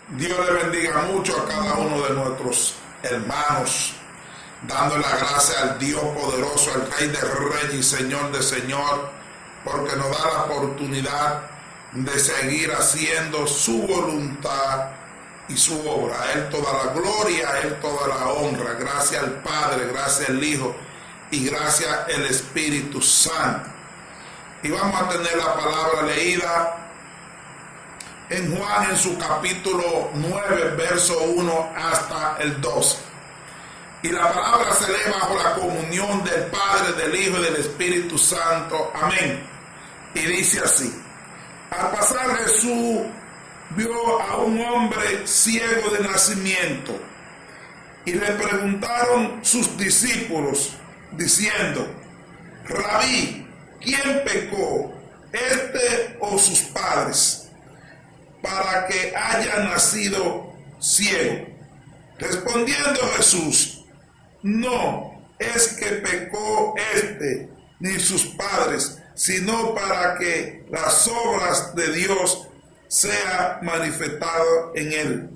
Dios le bendiga mucho a cada uno de nuestros hermanos, dando la gracia al Dios poderoso, al Rey de Reyes y Señor de Señor, porque nos da la oportunidad de seguir haciendo su voluntad y su obra. A Él toda la gloria, a Él toda la honra. Gracias al Padre, gracias al Hijo y gracias al Espíritu Santo. Y vamos a tener la palabra leída en Juan, en su capítulo 9, verso 1 hasta el 12. Y la palabra se lee bajo la comunión del Padre, del Hijo y del Espíritu Santo. Amén. Y dice así: al pasar Jesús vio a un hombre ciego de nacimiento, y le preguntaron sus discípulos, diciendo: Rabí, ¿quién pecó, este o sus padres, para que haya nacido ciego? Respondiendo Jesús: no es que pecó este ni sus padres, sino para que las obras de Dios sean manifestadas en él.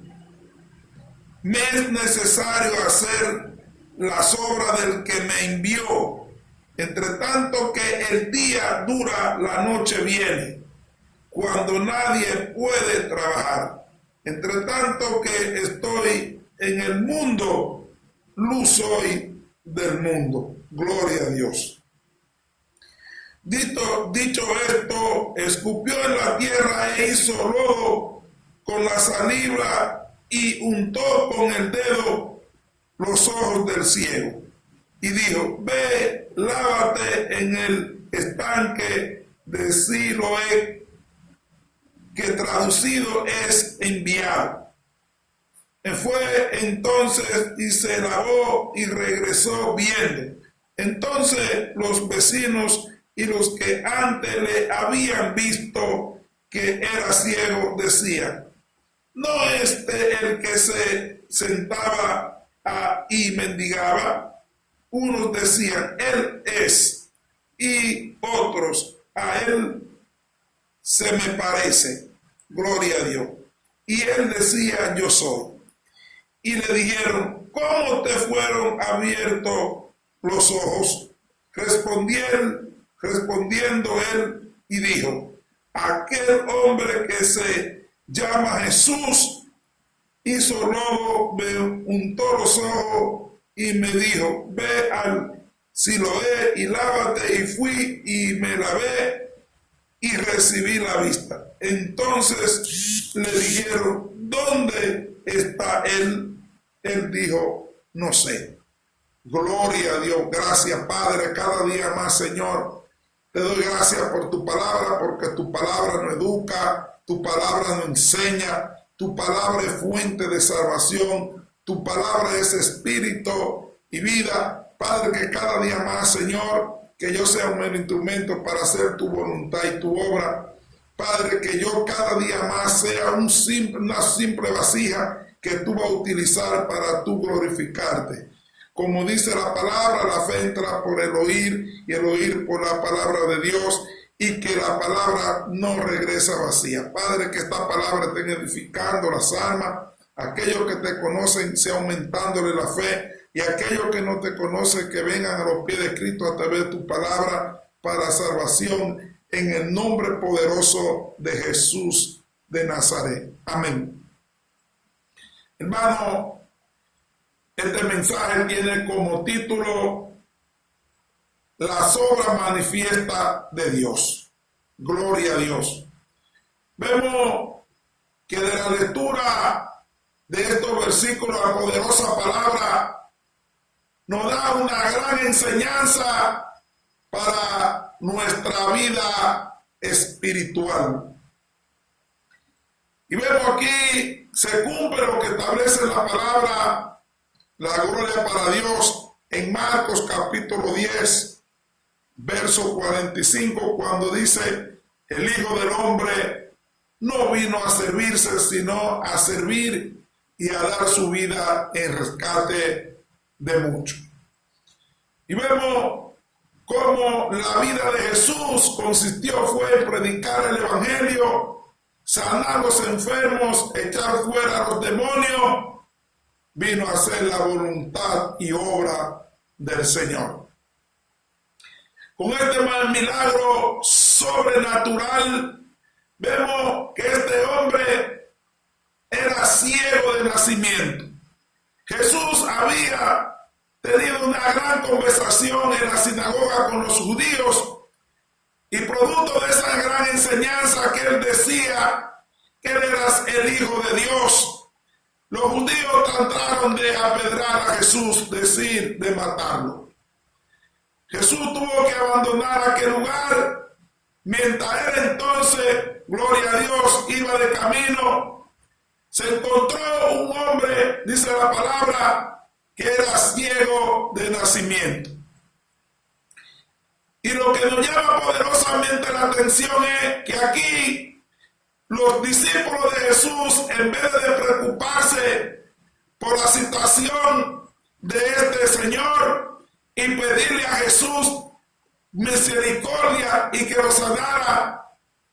Me es necesario hacer las obras del que me envió, entre tanto que el día dura, la noche viene, cuando nadie puede trabajar. Entre tanto que estoy en el mundo, luz soy del mundo. Gloria a Dios. Dicho esto, escupió en la tierra e hizo lodo con la saliva y untó con el dedo los ojos del ciego. Y dijo: ve, lávate en el estanque de Siloé, que traducido es enviado. Fue entonces y se lavó y regresó viendo. Entonces los vecinos y los que antes le habían visto que era ciego decían: ¿no este el que se sentaba y mendigaba? Unos decían: él es, y otros: a él se me parece. Gloria a Dios. Y él decía: yo soy. Y le dijeron: ¿cómo te fueron abiertos los ojos? Respondiendo él y dijo: aquel hombre que se llama Jesús hizo lodo, me untó los ojos y me dijo: ve al Siloé y lávate. Y fui y me lavé y recibí la vista. Entonces le dijeron: ¿dónde está él? Él dijo: no sé. Gloria a Dios. Gracias, Padre, cada día más, Señor. Te doy gracias por tu palabra, porque tu palabra nos educa, tu palabra nos enseña, tu palabra es fuente de salvación, tu palabra es espíritu y vida. Padre, que cada día más, Señor, que yo sea un instrumento para hacer tu voluntad y tu obra. Padre, que yo cada día más sea una simple vasija que tú vas a utilizar para tú glorificarte. Como dice la palabra, la fe entra por el oír y el oír por la palabra de Dios, y que la palabra no regresa vacía. Padre, que esta palabra esté edificando las almas, aquellos que te conocen sea aumentándole la fe, y aquellos que no te conocen que vengan a los pies de Cristo a través de tu palabra para salvación, en el nombre poderoso de Jesús de Nazaret. Amén. Hermano, este mensaje tiene como título: las obras manifiestas de Dios. Gloria a Dios. Vemos que de la lectura de estos versículos, la poderosa palabra nos da una gran enseñanza para nuestra vida espiritual. Y vemos aquí se cumple lo que establece la palabra, la gloria para Dios, en Marcos capítulo 10, verso 45, cuando dice: el Hijo del Hombre no vino a servirse, sino a servir y a dar su vida en rescate de muchos. Y vemos cómo la vida de Jesús fue en predicar el Evangelio sanar los enfermos, echar fuera a los demonios, vino a hacer la voluntad y obra del Señor. Con este milagro sobrenatural, vemos que este hombre era ciego de nacimiento. Jesús había tenido una gran conversación en la sinagoga con los judíos y producto de esa gran enseñanza que él decía que él era el Hijo de Dios, los judíos trataron de apedrear a Jesús, decir, de matarlo. Jesús tuvo que abandonar aquel lugar, mientras él entonces, gloria a Dios, iba de camino, se encontró un hombre, dice la palabra, que era ciego de nacimiento. Y lo que nos llama poderosamente la atención es que aquí los discípulos de Jesús, en vez de preocuparse por la situación de este señor y pedirle a Jesús misericordia y que lo sanara,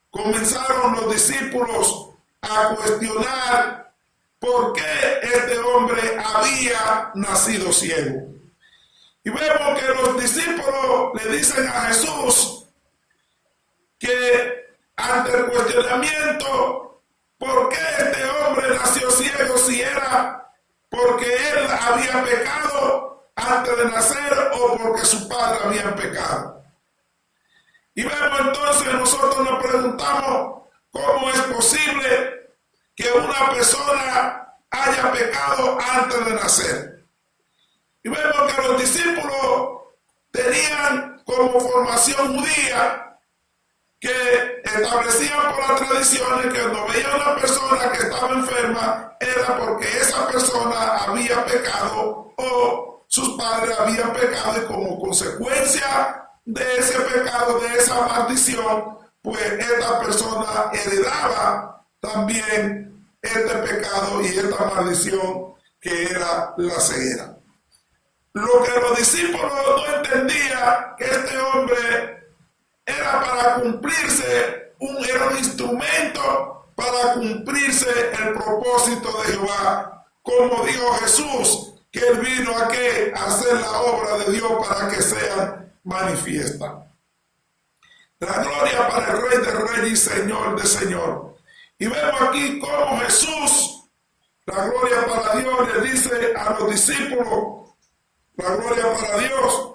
comenzaron los discípulos a cuestionar por qué este hombre había nacido ciego. Y vemos que los discípulos le dicen a Jesús que ante el cuestionamiento, ¿por qué este hombre nació ciego si era porque él había pecado antes de nacer o porque su padre había pecado? Y vemos entonces, nosotros nos preguntamos, ¿cómo es posible que una persona haya pecado antes de nacer? Y vemos que los discípulos tenían como formación judía que establecían por las tradiciones que cuando veía una persona que estaba enferma era porque esa persona había pecado o sus padres habían pecado y como consecuencia de ese pecado, de esa maldición, pues esta persona heredaba también este pecado y esta maldición que era la ceguera. Lo que los discípulos no entendían, que este hombre era para cumplirse, era un instrumento para cumplirse el propósito de Jehová. Como dijo Jesús, que él vino a hacer la obra de Dios para que sea manifiesta. La gloria para el Rey de Reyes y Señor de Señor. Y vemos aquí cómo Jesús, la gloria para Dios, le dice a los discípulos, la gloria para Dios,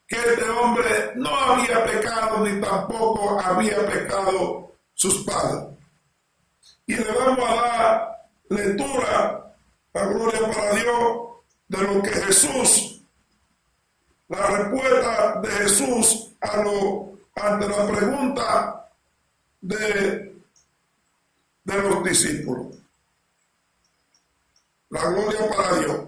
que este hombre no había pecado ni tampoco había pecado sus padres. Y le vamos a dar lectura, la gloria para Dios, de lo que Jesús, la respuesta de Jesús ante la pregunta de los discípulos. La gloria para Dios.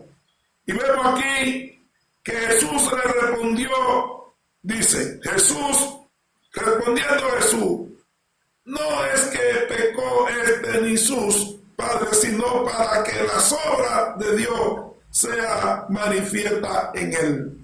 Y vemos aquí que Jesús le respondió, dice, respondiendo Jesús, no es que pecó ni sus padres, sino para que las obras de Dios sea manifiesta en él.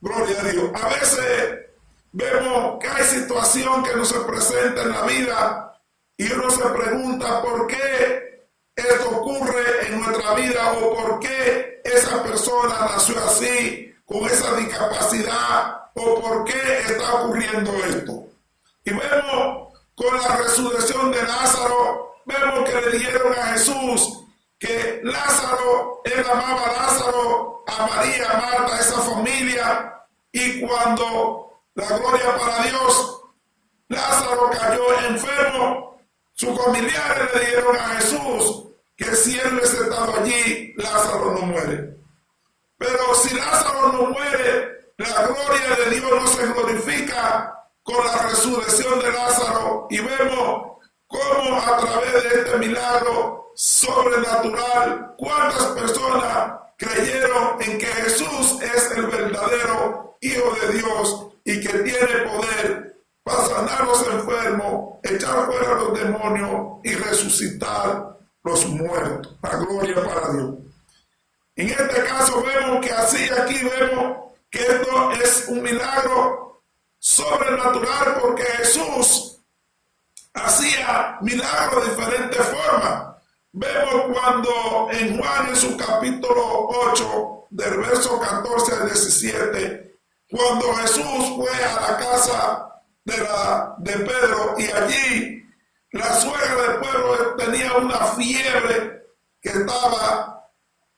Gloria a Dios. A veces vemos que hay situación que no se presenta en la vida y uno se pregunta por qué esto ocurre en nuestra vida o por qué esa persona nació así, con esa discapacidad, o por qué está ocurriendo esto. Y vemos con la resurrección de Lázaro, vemos que le dijeron a Jesús que Lázaro, él amaba a Lázaro, a María, a Marta, a esa familia, y cuando, la gloria para Dios, Lázaro cayó enfermo, sus familiares le dijeron a Jesús que si él hubiese estado allí, Lázaro no muere. Pero si Lázaro no muere, la gloria de Dios no se glorifica con la resurrección de Lázaro. Y vemos cómo a través de este milagro sobrenatural, cuántas personas creyeron en que Jesús es el verdadero Hijo de Dios y que tiene poder para sanar a los enfermos, echar fuera a los demonios y resucitar los muertos. La gloria para Dios. En este caso vemos que así aquí vemos que esto es un milagro sobrenatural porque Jesús hacía milagros de diferentes formas. Vemos cuando en Juan, en su capítulo 8, del verso 14 al 17, cuando Jesús fue a la casa de Pedro, y allí la suegra del pueblo tenía una fiebre que estaba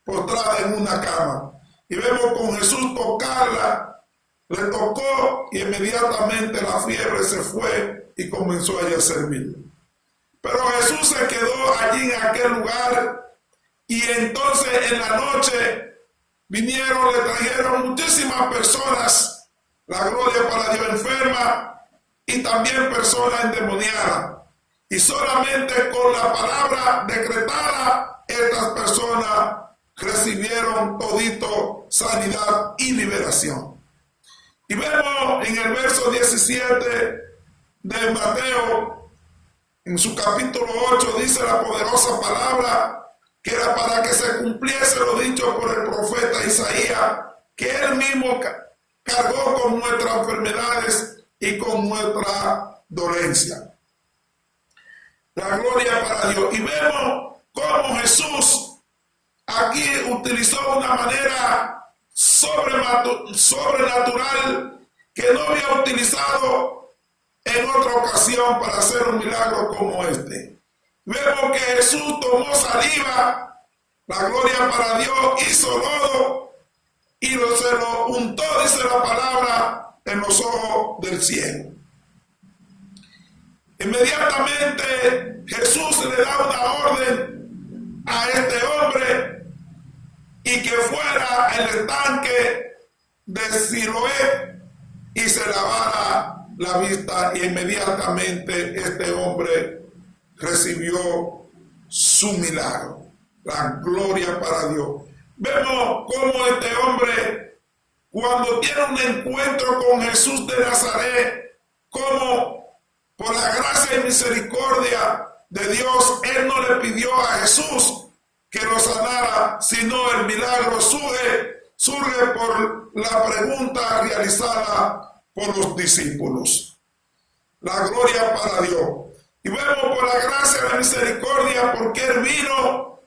postrada en una cama. Y vemos con Jesús tocarla, le tocó y inmediatamente la fiebre se fue y comenzó ella a servir. Pero Jesús se quedó allí en aquel lugar, y entonces en la noche vinieron, le trajeron muchísimas personas, la gloria para Dios, enfermas y también personas endemoniadas. Y solamente con la palabra decretada, estas personas recibieron todito sanidad y liberación. Y vemos en el verso 17 de Mateo, en su capítulo 8, dice la poderosa palabra que era para que se cumpliese lo dicho por el profeta Isaías, que él mismo cargó con nuestras enfermedades y con nuestra dolencia. La gloria para Dios. Y vemos cómo Jesús aquí utilizó una manera sobrenatural que no había utilizado en otra ocasión para hacer un milagro como este. Vemos que Jesús tomó saliva, la gloria para Dios, hizo lodo y se lo untó, dice la palabra, en los ojos del ciego. Inmediatamente Jesús le da una orden a este hombre y que fuera al estanque de Siloé y se lavara la vista, y inmediatamente este hombre recibió su milagro. La gloria para Dios. Vemos cómo este hombre, cuando tiene un encuentro con Jesús de Nazaret, como por la gracia y misericordia de Dios, él no le pidió a Jesús que lo sanara, sino el milagro surge por la pregunta realizada por los discípulos. La gloria para Dios. Y vemos por la gracia y la misericordia, porque él vino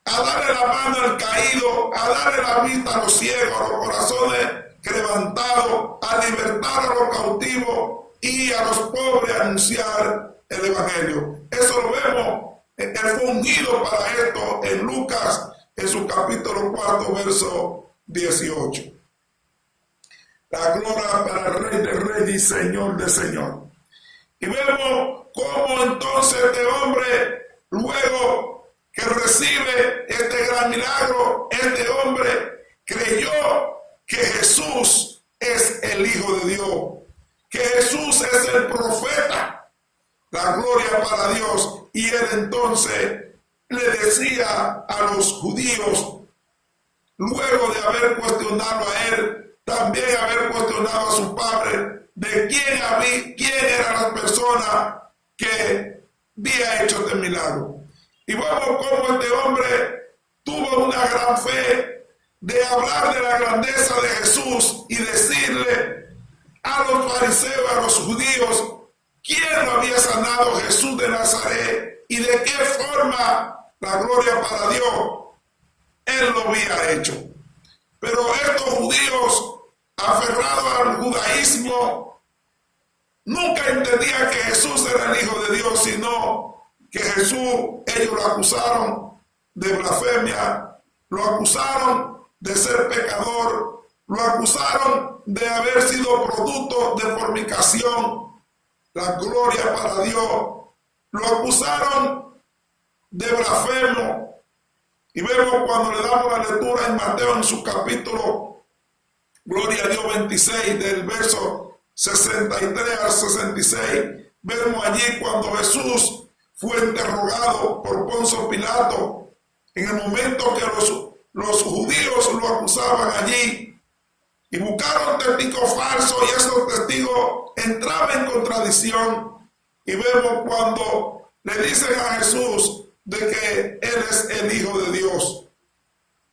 a darle la mano al caído, a darle la vista a los ciegos, a los corazones quebrantados, a libertar a los cautivos y a los pobres, a anunciar el evangelio. Eso lo vemos. Él fue ungido para esto en Lucas, en su capítulo 4, verso 18. La gloria para el Rey de Reyes y Señor de Señor. Y vemos cómo entonces este hombre, luego que recibe este gran milagro, este hombre creyó que Jesús es el Hijo de Dios, que Jesús es el profeta. La gloria para Dios. Y él entonces le decía a los judíos, luego de haber cuestionado a él, también haber cuestionado a su padre, de quién eran las personas que había hecho este milagro. Y vemos cómo este hombre tuvo una gran fe de hablar de la grandeza de Jesús y decirle a los fariseos, a los judíos, quién lo había sanado, Jesús de Nazaret, y de qué forma, la gloria para Dios, él lo había hecho. Pero estos judíos, aferrados al judaísmo, nunca entendían que Jesús era el Hijo de Dios, sino que Jesús, ellos lo acusaron de blasfemia, lo acusaron de ser pecador, lo acusaron de haber sido producto de fornicación. La gloria para Dios. Lo acusaron de blasfemo. Y vemos cuando le damos la lectura en Mateo, en su capítulo, gloria a Dios, 26, del verso 63 al 66, vemos allí cuando Jesús fue interrogado por Poncio Pilato, en el momento que los judíos lo acusaban allí, y buscaron testigos falsos, y esos testigos entraban en contradicción. Y vemos cuando le dicen a Jesús de que él es el Hijo de Dios.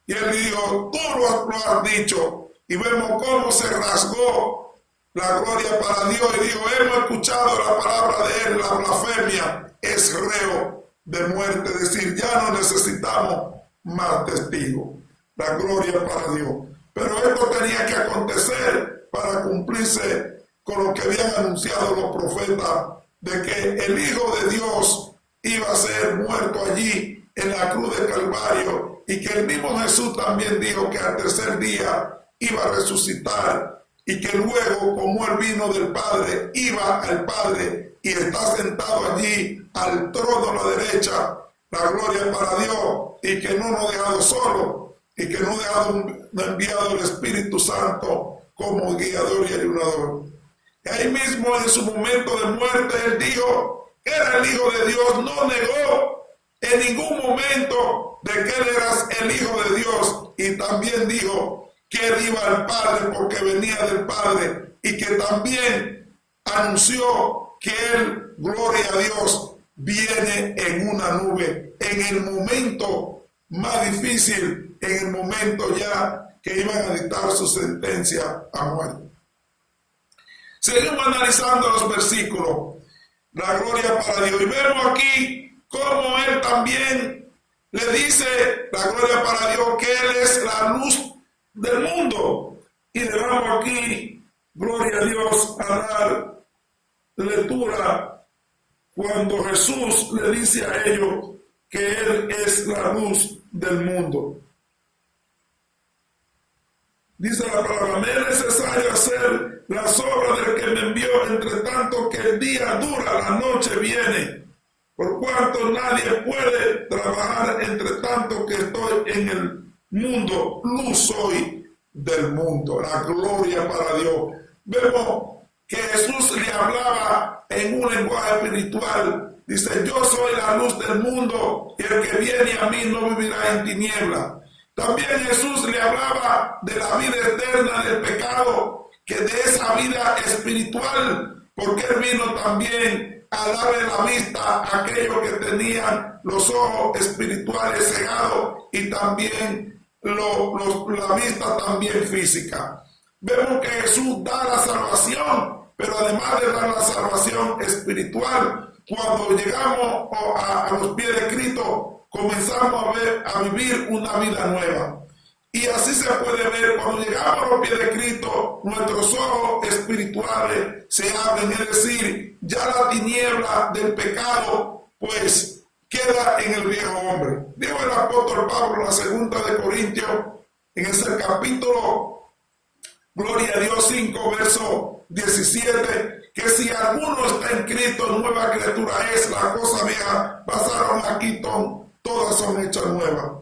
Y él dijo, tú lo has dicho. Y vemos cómo se rasgó La gloria para Dios. Y dijo, hemos escuchado la palabra de él, la blasfemia es reo de muerte. Es decir, ya no necesitamos más testigos. La gloria para Dios. Pero esto tenía que acontecer para cumplirse con lo que habían anunciado los profetas, de que el Hijo de Dios iba a ser muerto allí en la cruz del Calvario, y que el mismo Jesús también dijo que al tercer día iba a resucitar, y que luego, como él vino del Padre, iba al Padre y está sentado allí al trono a la derecha. La gloria para Dios, y que no nos ha dejado solo, y que no ha enviado el Espíritu Santo como guiador y ayudador. Y ahí mismo, en su momento de muerte, él dijo que era el Hijo de Dios. No negó en ningún momento de que él era el Hijo de Dios, y también dijo que él iba al Padre porque venía del Padre, y que también anunció que él, gloria a Dios, viene en una nube en el momento más difícil, en el momento ya que iban a dictar su sentencia a muerte. Seguimos analizando los versículos. La gloria para Dios. Y vemos aquí cómo él también le dice, la gloria para Dios, que él es la luz del mundo. Y le vamos aquí, gloria a Dios, a dar lectura cuando Jesús le dice a ellos que él es la luz del mundo. Dice la palabra, me es necesario hacer las obras del que me envió, entre tanto que el día dura, la noche viene. Por cuanto nadie puede trabajar entre tanto que estoy en el mundo, luz soy del mundo. La gloria para Dios. Vemos que Jesús le hablaba en un lenguaje espiritual. Dice, yo soy la luz del mundo, y el que viene a mí no vivirá en tinieblas. También Jesús le hablaba de la vida eterna del pecado, que de esa vida espiritual, porque él vino también a darle la vista a aquellos que tenían los ojos espirituales cegados, y también la vista también física. Vemos que Jesús da la salvación, pero además de dar la salvación espiritual, cuando llegamos a los pies de Cristo, comenzamos a vivir una vida nueva. Y así se puede ver, cuando llegamos a los pies de Cristo, nuestros ojos espirituales se abren, es decir, ya la tiniebla del pecado pues queda en el viejo hombre. Dijo el apóstol Pablo en la segunda de Corintios, en ese capítulo, gloria a Dios, 5, verso 17, que si alguno está en Cristo, nueva criatura es, la cosa vieja pasaron aquí, todas son hechas nuevas.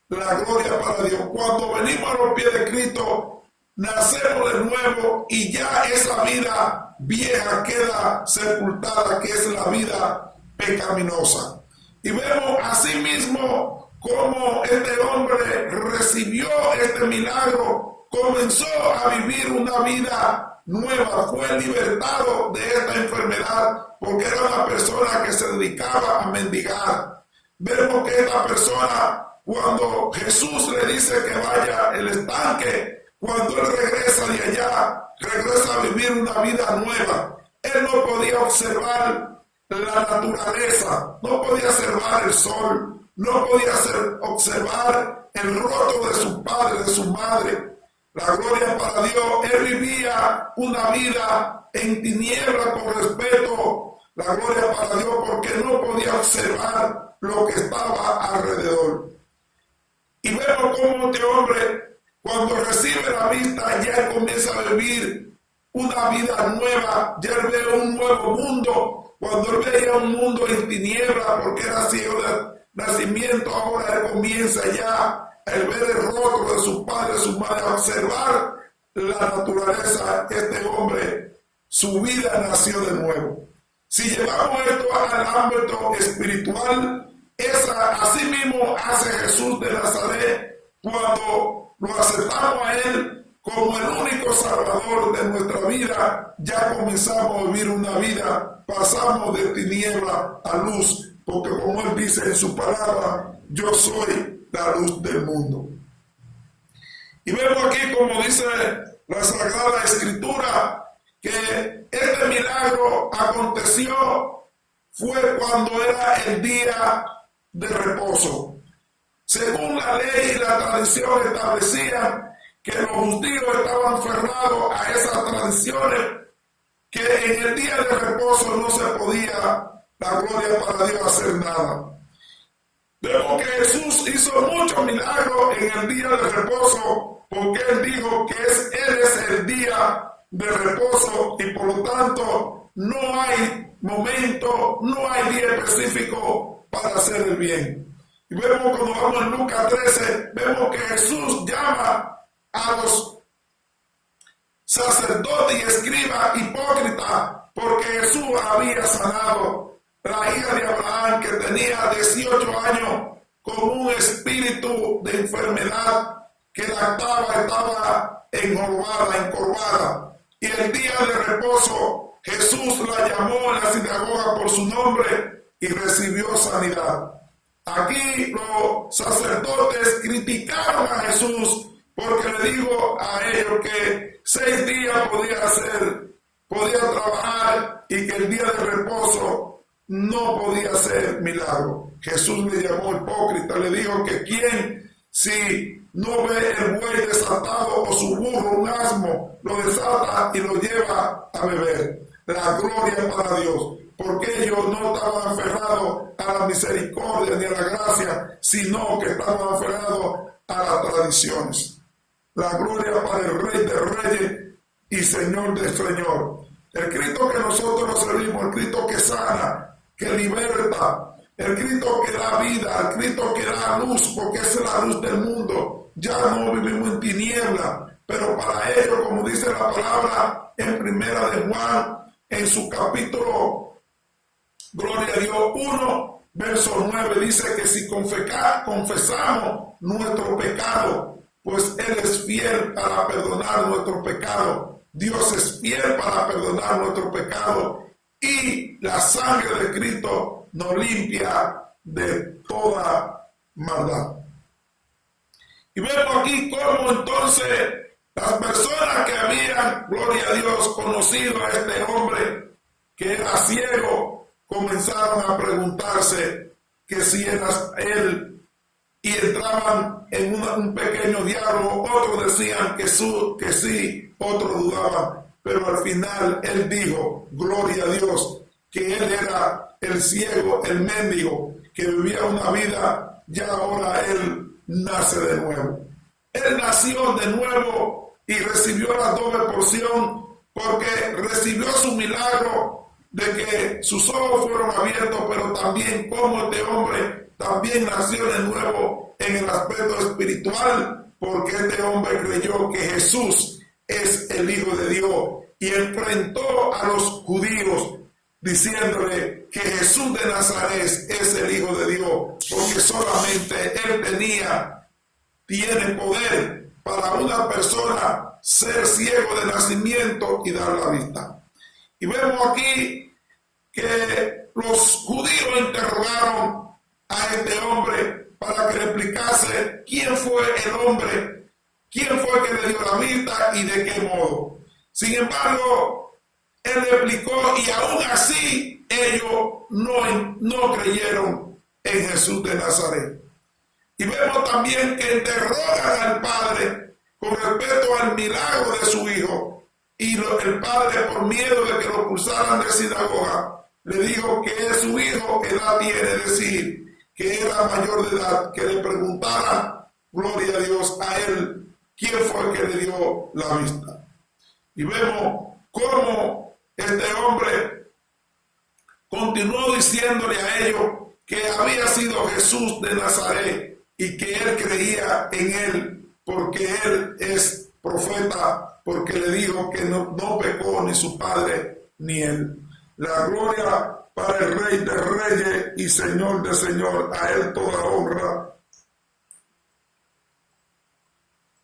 La gloria para Dios. Cuando venimos a los pies de Cristo, nacemos de nuevo, y ya esa vida vieja queda sepultada, que es la vida pecaminosa. Y vemos así mismo cómo este hombre recibió este milagro, comenzó a vivir una vida nueva, fue libertado de esta enfermedad, porque era una persona que se dedicaba a mendigar. Vemos que esta persona, cuando Jesús le dice que vaya al estanque, cuando él regresa de allá, regresa a vivir una vida nueva. Él no podía observar la naturaleza, no podía observar el sol, no podía observar el rostro de su padre, de su madre. La gloria para Dios. Él vivía una vida en tiniebla con respeto. La gloria para Dios, porque no podía observar lo que estaba alrededor. Y vemos cómo este hombre, cuando recibe la vista, ya comienza a vivir una vida nueva. Ya él ve un nuevo mundo. Cuando él veía un mundo en tiniebla, porque era ciego de nacimiento, ahora él comienza ya el ver el rostro de su padre, de su madre, a observar la naturaleza. Este hombre, su vida nació de nuevo. Si llevamos esto al ámbito espiritual, así mismo hace Jesús de Nazaret cuando lo aceptamos a él como el único salvador de nuestra vida. Ya comenzamos a vivir una vida, pasamos de tiniebla a luz, porque como él dice en su palabra, yo soy la luz del mundo. Y vemos aquí, como dice la Sagrada Escritura, que este milagro aconteció fue cuando era el día de reposo. Según la ley y la tradición establecían que los judíos estaban aferrados a esas tradiciones, que en el día de reposo no se podía, la gloria para Dios, hacer nada. Vemos que Jesús hizo muchos milagros en el día de reposo, porque Él dijo que Él es el día de reposo y por lo tanto no hay momento, no hay día específico para hacer el bien. Y vemos cuando vamos en Lucas 13, vemos que Jesús llama a los sacerdotes y escribas hipócritas porque Jesús había sanado la hija de Abraham que tenía 18 años con un espíritu de enfermedad que estaba encorvada. Y el día de reposo Jesús la llamó en la sinagoga por su nombre y recibió sanidad. Aquí los sacerdotes criticaron a Jesús porque le dijo a ellos que 6 días podía trabajar y que el día de reposo no podía hacer milagro. Jesús le llamó hipócrita, le dijo que quién, si no ve el buey desatado o su burro, un asno, lo desata y lo lleva a beber. La gloria para Dios, porque ellos no estaban aferrados a la misericordia ni a la gracia, sino que estaban aferrados a las tradiciones. La gloria para el Rey de Reyes y Señor de Señor. El Cristo que nosotros nos servimos, el Cristo que sana, que liberta, el Cristo que da vida, el Cristo que da luz, porque es la luz del mundo. Ya no vivimos en tiniebla, pero para ello, como dice la palabra en Primera de Juan, en su capítulo, gloria a Dios, 1, verso 9, dice que si confesamos nuestro pecado, pues Él es fiel para perdonar nuestro pecado. Dios es fiel para perdonar nuestro pecado y la sangre de Cristo nos limpia de toda maldad. Y vemos aquí cómo entonces las personas que habían, gloria a Dios, conocido a este hombre que era ciego, comenzaron a preguntarse que si era él y entraban en un pequeño diálogo. Otros decían que sí, otros dudaban, pero al final él dijo, gloria a Dios, que él era el ciego, el mendigo, que vivía una vida, ya ahora él nace de nuevo. Él nació de nuevo y recibió la doble porción porque recibió su milagro de que sus ojos fueron abiertos, pero también como este hombre también nació de nuevo en el aspecto espiritual, porque este hombre creyó que Jesús es el Hijo de Dios y enfrentó a los judíos diciéndole que Jesús de Nazaret es el Hijo de Dios, porque solamente Él tiene poder para una persona ser ciego de nacimiento y dar la vista. Y vemos aquí que los judíos interrogaron a este hombre para que le explicase quién fue el hombre, quién fue que le dio la vista y de qué modo. Sin embargo, él le explicó y aún así ellos no creyeron en Jesús de Nazaret. Y vemos también que interrogan al padre con respecto al milagro de su hijo. Y el padre, por miedo de que lo expulsaran de sinagoga, le dijo que su hijo edad tiene, es decir, que era mayor de edad, que le preguntara, gloria a Dios, a él, quién fue el que le dio la vista. Y vemos cómo este hombre continuó diciéndole a ellos que había sido Jesús de Nazaret y que él creía en él porque él es profeta, porque le dijo que no pecó ni su padre ni él. La gloria para el Rey de Reyes y Señor de Señor, a él toda honra.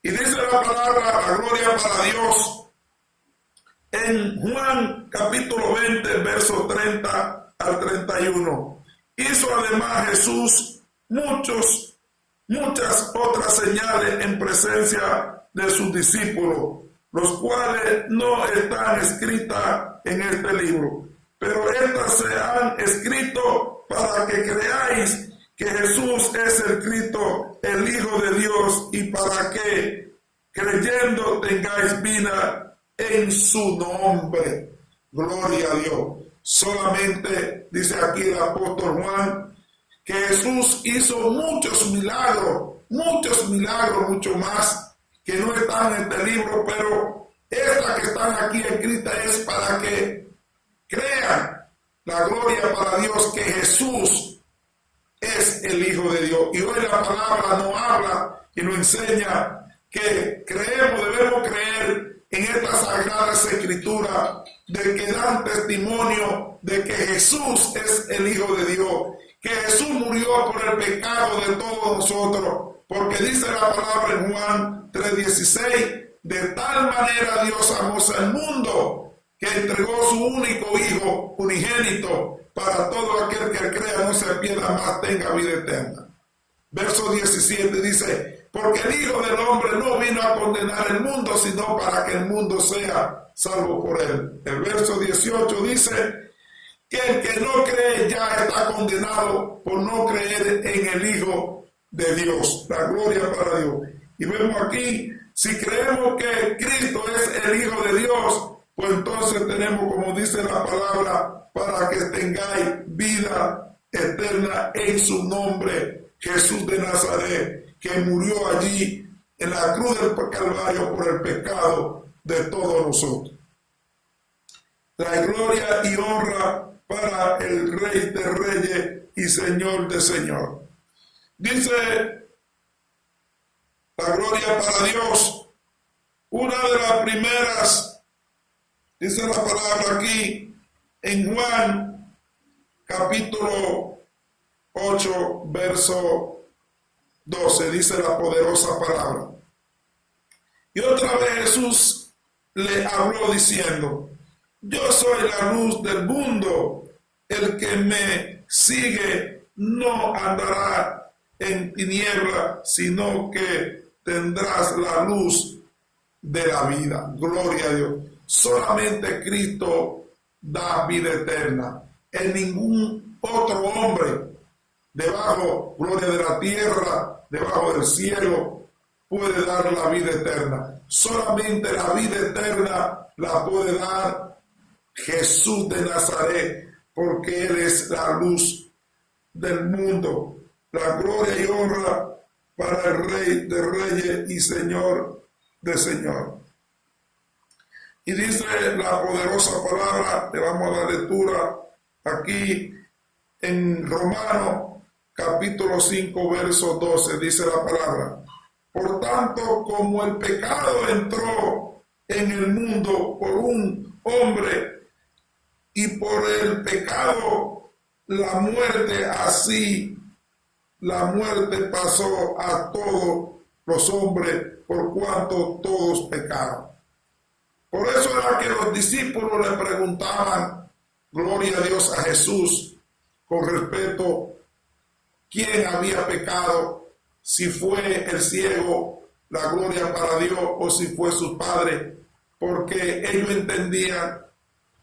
Y dice la palabra, la gloria para Dios, en Juan capítulo 20, verso 30 al 31. Hizo además Jesús muchas otras señales en presencia de sus discípulos, los cuales no están escritas en este libro, pero estas se han escrito para que creáis que Jesús es el Cristo, el Hijo de Dios, y para que creyendo tengáis vida en su nombre. Gloria a Dios. Solamente dice aquí el apóstol Juan que Jesús hizo muchos milagros, mucho más que no están en este libro, pero estas que están aquí escritas es para que crean. La gloria para Dios que Jesús es el Hijo de Dios. Y hoy la palabra nos habla y nos enseña que debemos creer en estas sagradas escrituras, de que dan testimonio de que Jesús es el Hijo de Dios, que Jesús murió por el pecado de todos nosotros, porque dice la palabra en Juan 3:16, de tal manera Dios amó al mundo que entregó su único Hijo unigénito para todo aquel que crea no se pierda, más tenga vida eterna. Verso 17 dice, porque el Hijo del Hombre no vino a condenar el mundo, sino para que el mundo sea salvo por él. El verso 18 dice que el que no cree ya está condenado por no creer en el Hijo de Dios. La gloria para Dios. Y vemos aquí, si creemos que Cristo es el Hijo de Dios, pues entonces tenemos, como dice la palabra, para que tengáis vida eterna en su nombre, Jesús de Nazaret, que murió allí en la cruz del Calvario por el pecado de todos nosotros. La gloria y honra para el Rey de Reyes y Señor de Señor. Dice la gloria para Dios, una de las primeras. Dice la palabra aquí en Juan capítulo 8, verso 12, dice la poderosa palabra. Y otra vez Jesús le habló diciendo, yo soy la luz del mundo, el que me sigue no andará en tiniebla, sino que tendrás la luz de la vida. Gloria a Dios. Solamente Cristo da vida eterna. En ningún otro hombre debajo, gloria de la tierra, debajo del cielo, puede dar la vida eterna. Solamente la vida eterna la puede dar Jesús de Nazaret, porque Él es la luz del mundo. La gloria y honra para el Rey de Reyes y Señor de Señor. Y dice la poderosa palabra, le vamos a dar lectura aquí en Romanos capítulo 5, verso 12, dice la palabra. Por tanto, como el pecado entró en el mundo por un hombre, y por el pecado la muerte, así la muerte pasó a todos los hombres, por cuanto todos pecaron. Por eso era que los discípulos le preguntaban, gloria a Dios, a Jesús, con respeto, quién había pecado, si fue el ciego, la gloria para Dios, o si fue su padre, porque ellos entendían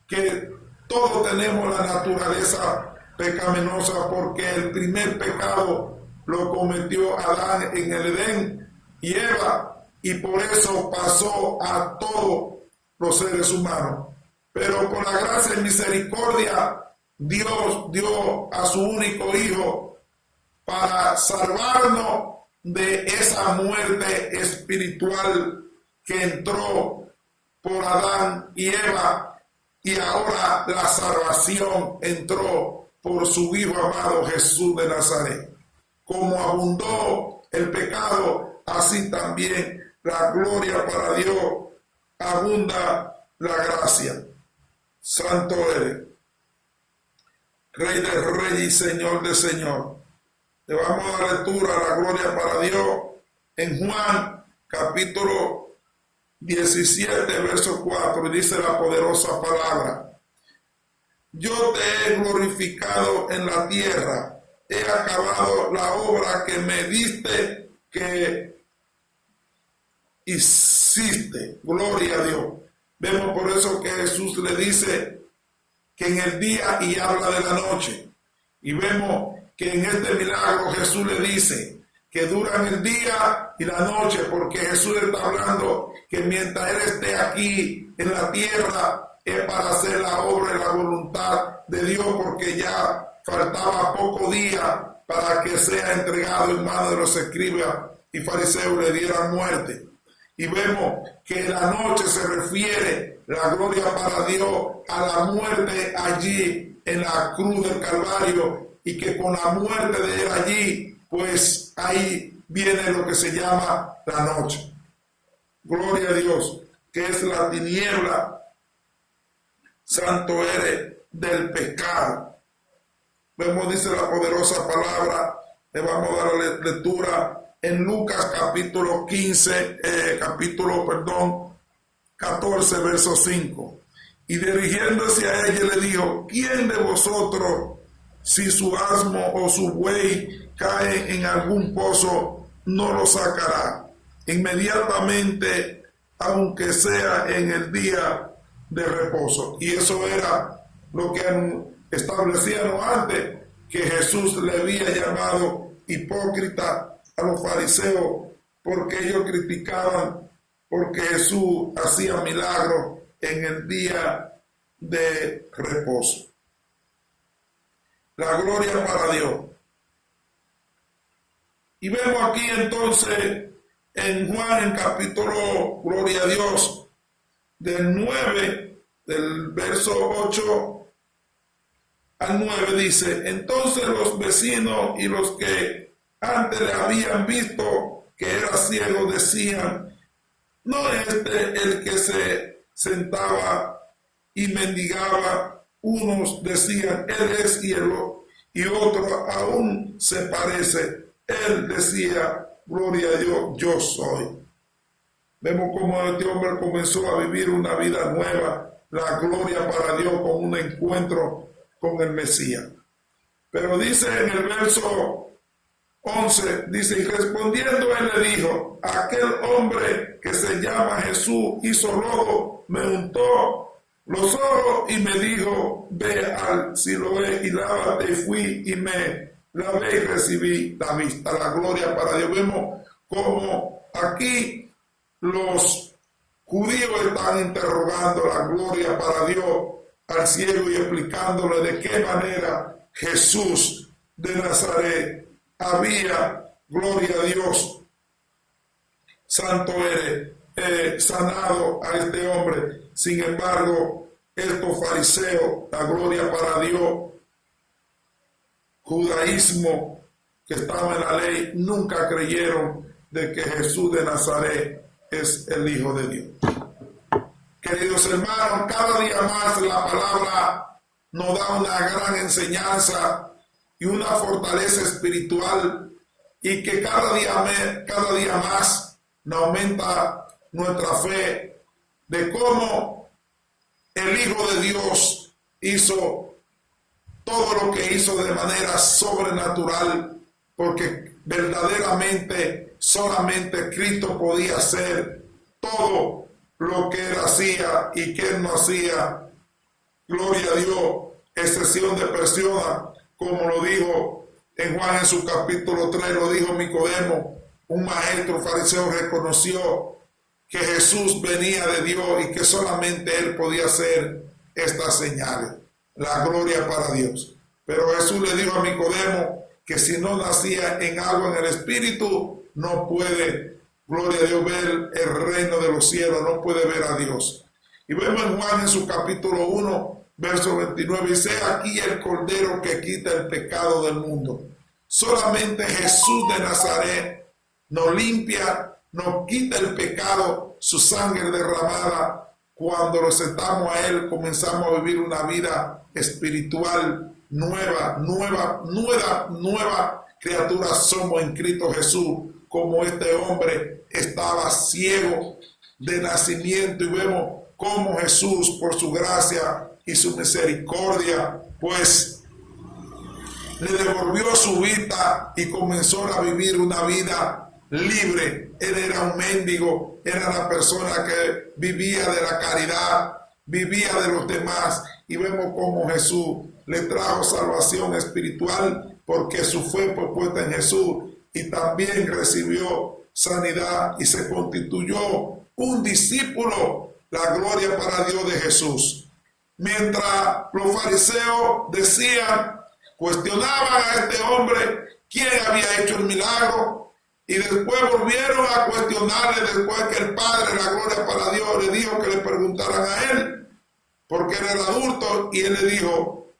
que todos tenemos la naturaleza pecaminosa, porque el primer pecado lo cometió Adán en el Edén y Eva, y por eso pasó a todos los seres humanos. Pero con la gracia y misericordia, Dios dio a su único Hijo para salvarnos de esa muerte espiritual que entró por Adán y Eva, y ahora la salvación entró por su Hijo amado Jesús de Nazaret. Como abundó el pecado, así también la gloria para Dios, abunda la gracia. Santo eres, Rey de Reyes y Señor de Señor. Le vamos a dar lectura a la gloria para Dios en Juan capítulo 17, verso 4, y dice la poderosa palabra. Yo te he glorificado en la tierra, he acabado la obra que me diste que hice. existe. Gloria a Dios. Vemos por eso que Jesús le dice que en el día y habla de la noche. Y vemos que en este milagro Jesús le dice que duran el día y la noche, porque Jesús está hablando que mientras Él esté aquí en la tierra es para hacer la obra y la voluntad de Dios, porque ya faltaba poco día para que sea entregado en manos de los escribas y fariseos, le dieran muerte. Y vemos que la noche se refiere, la gloria para Dios, a la muerte allí en la cruz del Calvario, y que con la muerte de Él allí, pues ahí viene lo que se llama la noche. Gloria a Dios, que es la tiniebla. Santo eres del pecado. Vemos, dice la poderosa palabra, le vamos a dar la lectura en Lucas capítulo 14, verso 5. Y dirigiéndose a ella le dijo: ¿quién de vosotros, si su asno o su buey cae en algún pozo, no lo sacará inmediatamente, aunque sea en el día de reposo? Y eso era lo que establecían antes, que Jesús le había llamado hipócrita a los fariseos, porque ellos criticaban porque Jesús hacía milagros en el día de reposo. La gloria para Dios. Y vemos aquí entonces en Juan, en capítulo, gloria a Dios, del 9, del verso 8 al 9, dice: entonces los vecinos y los que antes le habían visto que era ciego decían: ¿no es este el que se sentaba y mendigaba? Unos decían: él es, y otro: aún se parece. Él decía: gloria a Dios, yo soy. Vemos cómo este hombre comenzó a vivir una vida nueva, la gloria para Dios, con un encuentro con el Mesías. Pero dice en el verso 11, dice: y respondiendo él le dijo: aquel hombre que se llama Jesús hizo lodo, me untó los ojos y me dijo: ve al Siloé y lávate. Y fui y me lavé y recibí la vista. La gloria para Dios. Vemos como aquí los judíos están interrogando la gloria para Dios al ciego y explicándole de qué manera Jesús de Nazaret había, gloria a Dios, santo eres, sanado a este hombre. Sin embargo, estos fariseos, la gloria para Dios, judaísmo que estaba en la ley, nunca creyeron de que Jesús de Nazaret es el Hijo de Dios. Queridos hermanos, cada día más la palabra nos da una gran enseñanza y una fortaleza espiritual, y que cada día más nos aumenta nuestra fe de cómo el Hijo de Dios hizo todo lo que hizo de manera sobrenatural, porque verdaderamente solamente Cristo podía hacer todo lo que Él hacía y que Él no hacía. Gloria a Dios, excepción de personas, como lo dijo en Juan en su capítulo 3, lo dijo Nicodemo, un maestro fariseo, reconoció que Jesús venía de Dios y que solamente Él podía hacer estas señales. La gloria para Dios. Pero Jesús le dijo a Nicodemo que si no nacía en agua en el Espíritu, no puede, gloria a Dios, ver el reino de los cielos, no puede ver a Dios. Y vemos en Juan en su capítulo 1, verso 29, dice: aquí el Cordero que quita el pecado del mundo. Solamente Jesús de Nazaret nos limpia, nos quita el pecado, su sangre derramada. Cuando nos sentamos a Él, comenzamos a vivir una vida espiritual nueva criatura somos en Cristo Jesús, como este hombre estaba ciego de nacimiento, y vemos cómo Jesús, por su gracia y su misericordia, pues le devolvió su vista y comenzó a vivir una vida libre. Él era un mendigo, era la persona que vivía de la caridad, vivía de los demás. Y vemos cómo Jesús le trajo salvación espiritual porque su fe fue puesta en Jesús, y también recibió sanidad y se constituyó un discípulo. La gloria para Dios de Jesús. Mientras los fariseos decían, cuestionaban a este hombre quién había hecho el milagro, y después volvieron a cuestionarle después que el Padre, la gloria para Dios, le dijo que le preguntaran a él, porque él era adulto, y él le dijo,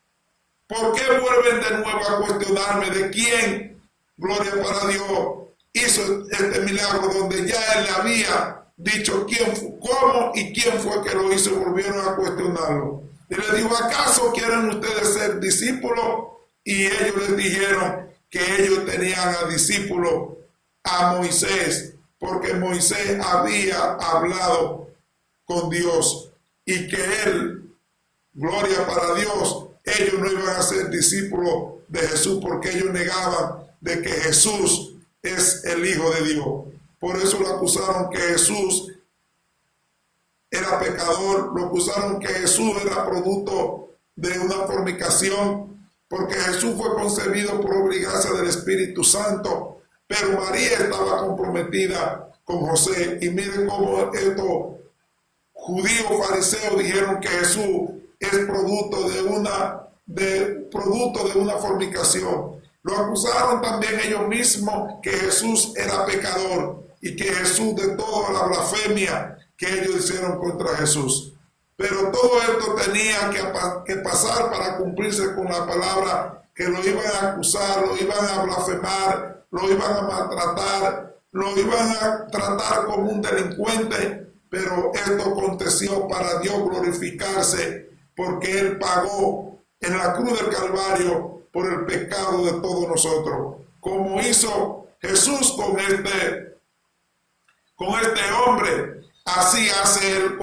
¿por qué vuelven de nuevo a cuestionarme de quién, gloria para Dios, hizo este milagro donde ya él le había dicho quién fue, cómo y quién fue que lo hizo? Volvieron a cuestionarlo. Y le dijo, ¿acaso quieren ustedes ser discípulos? Y ellos les dijeron que ellos tenían a discípulo a Moisés, porque Moisés había hablado con Dios, y que él, gloria para Dios, ellos no iban a ser discípulos de Jesús porque ellos negaban de que Jesús es el Hijo de Dios. Por eso lo acusaron que Jesús era pecador, lo acusaron que Jesús era producto de una fornicación, porque Jesús fue concebido por obra y gracia del Espíritu Santo, pero María estaba comprometida con José. Y miren cómo estos judíos fariseos dijeron que Jesús es producto de una fornicación. Lo acusaron también ellos mismos que Jesús era pecador, y que Jesús, de toda la blasfemia que ellos hicieron contra Jesús. Pero todo esto tenía que pasar para cumplirse con la palabra, que lo iban a acusar, lo iban a blasfemar, lo iban a maltratar, lo iban a tratar como un delincuente. Pero esto aconteció para Dios glorificarse, porque Él pagó en la cruz del Calvario por el pecado de todos nosotros, como hizo Jesús con este hombre. Así hace Él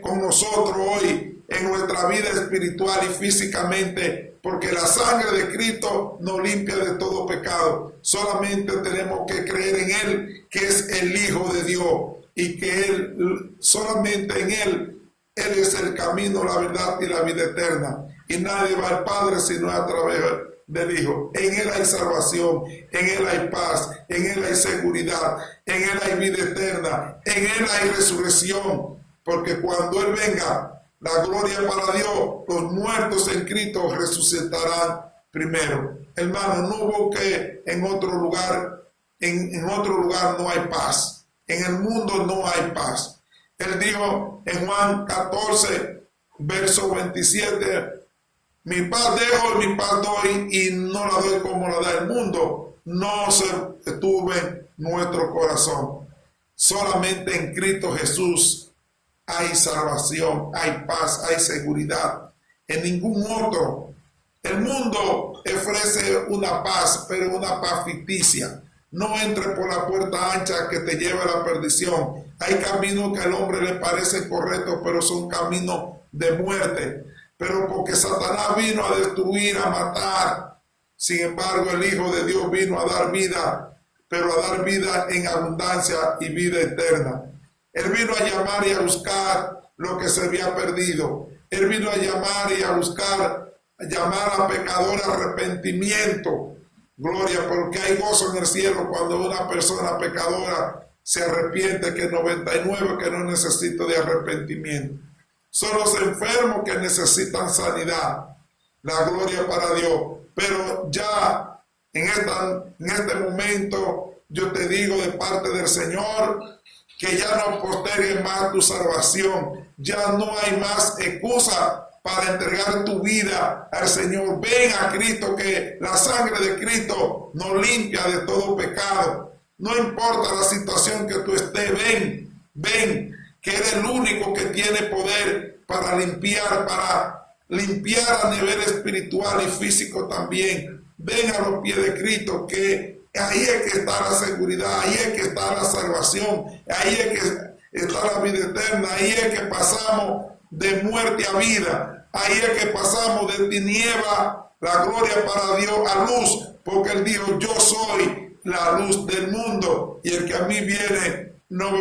con nosotros hoy en nuestra vida espiritual y físicamente, porque la sangre de Cristo nos limpia de todo pecado. Solamente tenemos que creer en Él, que es el Hijo de Dios, y que Él, solamente en Él es el camino, la verdad y la vida eterna. Y nadie va al Padre sino a través del Hijo. En Él hay salvación, en Él hay paz, en Él hay seguridad, en Él hay vida eterna, en Él hay resurrección, porque cuando Él venga, la gloria para Dios, los muertos en Cristo resucitarán primero. Hermano, no busque en otro lugar, en otro lugar no hay paz, en el mundo no hay paz. Él dijo en Juan 14, verso 27, mi paz dejo y mi paz doy, y no la doy como la da el mundo. No se turbe nuestro corazón. Solamente en Cristo Jesús hay salvación, hay paz, hay seguridad. En ningún otro. El mundo ofrece una paz, pero una paz ficticia. No entre por la puerta ancha que te lleva a la perdición. Hay caminos que al hombre le parecen correctos, pero son caminos de muerte. Pero porque Satanás vino a destruir, a matar. Sin embargo, el Hijo de Dios vino a dar vida, pero a dar vida en abundancia y vida eterna. Él vino a llamar y a buscar lo que se había perdido. Él vino a llamar y a buscar, a llamar a pecadores a arrepentimiento. Gloria, porque hay gozo en el cielo cuando una persona pecadora se arrepiente, que 99 que no necesita de arrepentimiento. Son los enfermos que necesitan sanidad. La gloria para Dios. Pero ya en este momento yo te digo de parte del Señor que ya no postergues más tu salvación. Ya no hay más excusa para entregar tu vida al Señor. Ven a Cristo, que la sangre de Cristo nos limpia de todo pecado. No importa la situación que tú estés, ven, que eres el único que tiene poder para limpiar a nivel espiritual y físico también. Ven a los pies de Cristo, que ahí es que está la seguridad, ahí es que está la salvación, ahí es que está la vida eterna, ahí es que pasamos de muerte a vida, ahí es que pasamos de tiniebla, la gloria para Dios, a luz, porque Él dijo, yo soy la luz del mundo, y el que a mí viene no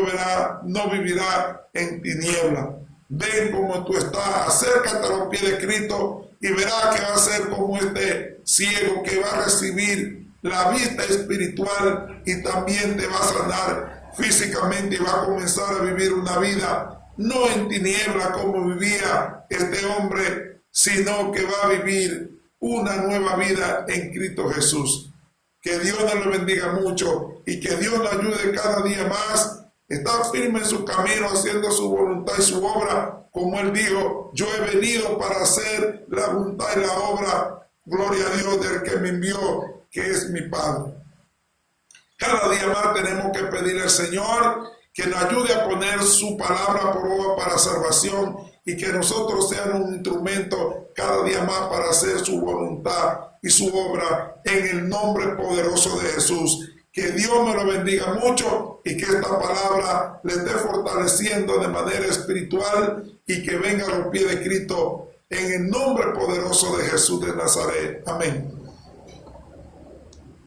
vivirá en tiniebla. Ven como tú estás, acércate a los pies de Cristo y verás que va a ser como este ciego que va a recibir la vista espiritual y también te va a sanar físicamente y va a comenzar a vivir una vida no en tiniebla como vivía este hombre, sino que va a vivir una nueva vida en Cristo Jesús. Que Dios nos lo bendiga mucho y que Dios nos ayude cada día más. Está firme en su camino, haciendo su voluntad y su obra, como Él dijo: yo he venido para hacer la voluntad y la obra, gloria a Dios, del que me envió, que es mi Padre. Cada día más tenemos que pedirle al Señor que nos ayude a poner su palabra por obra para salvación y que nosotros seamos un instrumento cada día más para hacer su voluntad y su obra en el nombre poderoso de Jesús. Que Dios me lo bendiga mucho y que esta palabra le esté fortaleciendo de manera espiritual y que venga a los pies de Cristo en el nombre poderoso de Jesús de Nazaret. Amén.